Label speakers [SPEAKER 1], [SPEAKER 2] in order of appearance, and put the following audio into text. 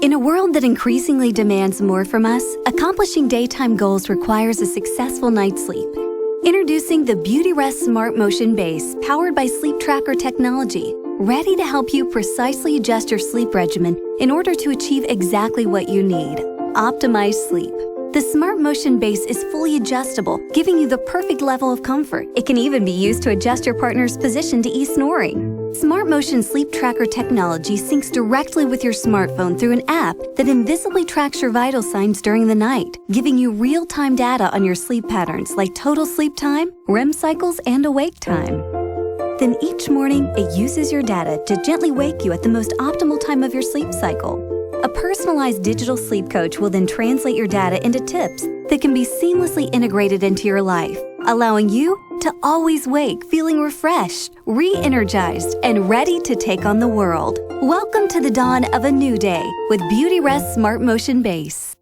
[SPEAKER 1] In a world that increasingly demands more from us, accomplishing daytime goals requires a successful night's sleep. Introducing the Beautyrest Smart Motion Base, powered by Sleep Tracker technology, ready to help you precisely adjust your sleep regimen in order to achieve exactly what you need: optimized sleep. The Smart Motion Base is fully adjustable, giving you the perfect level of comfort. It can even be used to adjust your partner's position to ease snoring. Smart Motion Sleep Tracker technology syncs directly with your smartphone through an app that invisibly tracks your vital signs during the night, giving you real-time data on your sleep patterns like total sleep time, REM cycles, and awake time. Then each morning, it uses your data to gently wake you at the most optimal time of your sleep cycle. A personalized digital sleep coach will then translate your data into tips that can be seamlessly integrated into your life, allowing you to always wake feeling refreshed, re-energized, and ready to take on the world. Welcome to the dawn of a new day with Beautyrest Smart Motion Base.